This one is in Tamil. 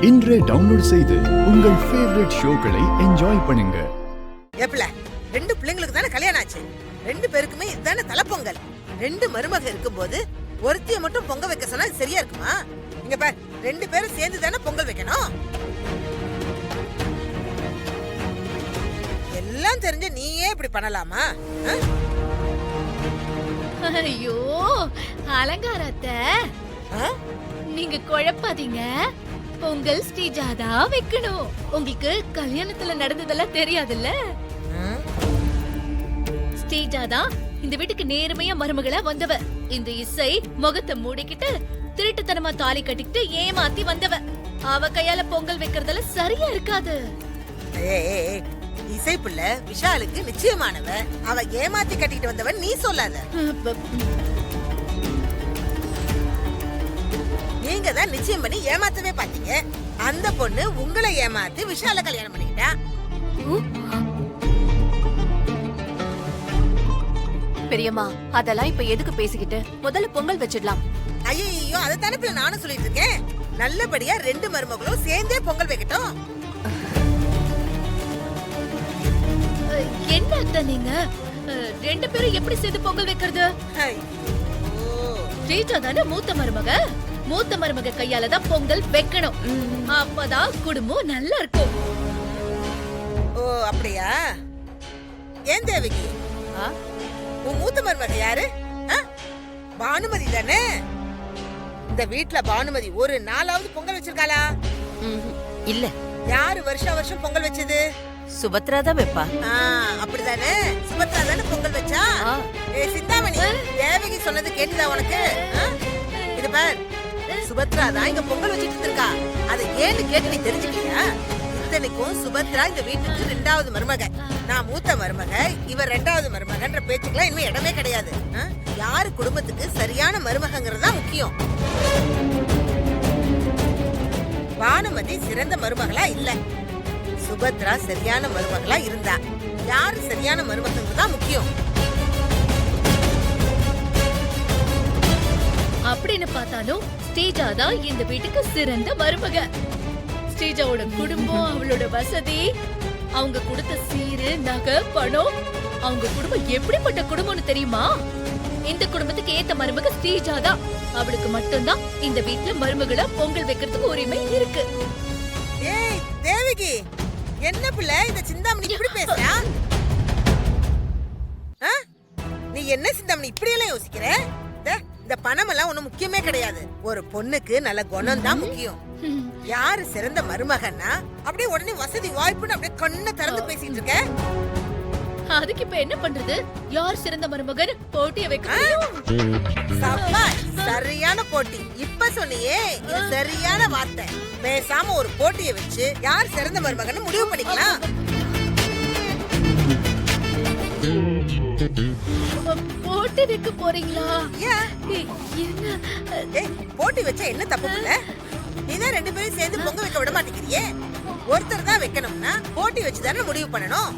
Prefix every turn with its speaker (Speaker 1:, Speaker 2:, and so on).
Speaker 1: இன்றே டவுன்லோட் செய்து உங்கள் ஃபேவரட் ஷோக்களை என்ஜாய் பண்ணுங்க.
Speaker 2: ஏப்ல ரெண்டு பிள்ளைங்களுக்கு தானே கல்யாணம் ஆச்சு. ரெண்டு பேருக்குமே இதுதானே தலைப்பொங்கல். ரெண்டு மருமக இருக்கும்போது ஒருத்திய மட்டும் பொங்க வைக்க சொன்னா இது சரியா இருக்குமா? இங்க பார், ரெண்டு பேரும் சேர்ந்து தானே பொங்கல் வைக்கணும். எல்லாம் தெரிஞ்ச நீயே இப்படி பண்ணலாமா?
Speaker 3: ஐயோ அலங்காரத்தை நீங்க குழப்பாதீங்க. பொங்கல் ஸ்ரீஜாதா வைக்கணும். உங்களுக்கு கல்யாணத்துல நடந்ததெல்லாம் தெரியாதுல்ல? ஸ்ரீஜாதா இந்த வீட்டுக்கு நேர்மையா மருமகளா வந்தவ. இந்த இசை முகத்தை மூடிக்கிட்டு திருட்டுத்தனமா தாலி கட்டிக்கிட்டு ஏமாத்தி வந்தவ. அவ கையால பொங்கல் வைக்கிறதுல சரியா இருக்காது.
Speaker 2: இசை பிள்ளை விஷாலுக்கு நிச்சயமானவ. அவ ஏமாத்தி கட்டிட்டு வந்தவன் நீ சொல்லாத. நீங்க தான் நிச்சயம் பண்ணி ஏமாத்தவே பாத்தீங்க. அந்த பொண்ணு உங்களை ஏமாத்தி விஷால கல்யாணம் பண்ணிக்கிட்டா.
Speaker 4: பெரியம்மா, அதெல்லாம் இப்ப எதுக்கு பேசிக்கிட்டு? முதல்ல பொங்கல் வச்சிடலாம்.
Speaker 2: ஐயோ, அதத்தானே பிள்ளை நானும் சொல்லிட்டு இருக்கேன். நல்லபடியா ரெண்டு மருமகளும் சேர்ந்தே பொங்கல் வைக்கட்டும்.
Speaker 3: என்ன அத்தை நீங்க ரெண்டு பேரும் எப்படி சேர்ந்து பொங்கல் வைக்கிறது? ஸ்ரீஜா தானே மூத்த மருமக. மூத்த மருமக கையால தான் பொங்கல் வைக்கணும். அப்பதான் குடும்பம் நல்லா இருக்கும்.
Speaker 2: ஓ அப்படியா? ஏன் தேவிக்கு உன் மூத்த மருமக யாரு? பானுமதி தானே? இந்த வீட்ல பானுமதி ஒரு நாளாவது பொங்கல் வச்சிருக்காளா?
Speaker 4: இல்ல.
Speaker 2: யாரு வருஷம் வருஷம் பொங்கல் வச்சது?
Speaker 4: சுபத்ரா தான் வைப்பா.
Speaker 2: அப்படிதானே? சுபத்ரா தானே பொங்கல் வச்சா? சிந்தாமணி, தேவகி சொன்னது கேட்டுதா உனக்கு? இது பார், சுபத்ரா தான் இங்க பொங்கல் வச்சிட்டு இருக்கா. அதை ஏன்னு கேட்டு நீ தெரிஞ்சுக்கியா? இத்தனைக்கும் சுபத்ரா இந்த வீட்டுக்கு ரெண்டாவது மருமக. நான் மூத்த மருமக, இவர் ரெண்டாவது மருமகன்ற பேச்சுக்கெல்லாம் இனிமே இடமே கிடையாது. யாரு குடும்பத்துக்கு சரியான மருமகங்கிறது தான் முக்கியம். பானுமதி சிறந்த மருமகளா இல்ல, சுபத்ரா சரியான மருமகளா இருந்தா. யாரு சரியான மருமகங்கிறது தான் முக்கியம்.
Speaker 3: அப்படின்னு பார்த்தாலும் ஸ்ரீஜா தான் இந்த வீட்டுக்கு சிறந்த மருமக. ஸ்ரீஜாவோட குடும்பம், அவளோட வசதி, அவங்க கொடுத்த சீரு, நகை, பணம், அவங்க குடும்பம் எப்படிப்பட்ட குடும்பம்னு தெரியுமா? இந்த குடும்பத்துக்கு ஏத்த மருமக ஸ்ரீஜா தான். அவளுக்கு மட்டும்தான் இந்த வீட்டுல மருமகளா பொங்கல் வைக்கிறதுக்கு உரிமை இருக்கு.
Speaker 2: ஏய் தேவகி, என்ன பிள்ளை இந்த சிந்தாமணி இப்படி பேசுறா? நீ என்ன சிந்தாமணி இப்படி எல்லாம் யோசிக்கிற? இந்த பணம் எல்லாம் ஒண்ணும் முக்கியமே கிடையாது. ஒரு பொண்ணுக்கு நல்ல குணம் தான் முக்கியம். யாரு சிறந்த மருமகன்னா அப்படியே உடனே வசதி வாய்ப்புன்னு அப்படியே கண்ணை திறந்து பேசிட்டு இருக்க.
Speaker 3: அதுக்கு இப்ப என்ன பண்றது? யார் சிறந்த மருமகன் போட்டிய வைக்கணும்.
Speaker 2: சரியான போட்டி. இப்ப சொன்னியே, இது சரியான வார்த்தை. பேசாம ஒரு போட்டியை வச்சு யார் சிறந்த மருமகன் முடிவு பண்ணிக்கலாம்.
Speaker 3: போட்டி வைக்க போறீங்களா?
Speaker 2: போட்டி வச்சா என்ன தப்பு இல்ல? நீதான் ரெண்டு பேரும் சேர்ந்து பொங்க வைக்க விட மாட்டேங்கிறியே. ஒருத்தர் தான் வைக்கணும்னா போட்டி வச்சுதானே முடிவு பண்ணணும்.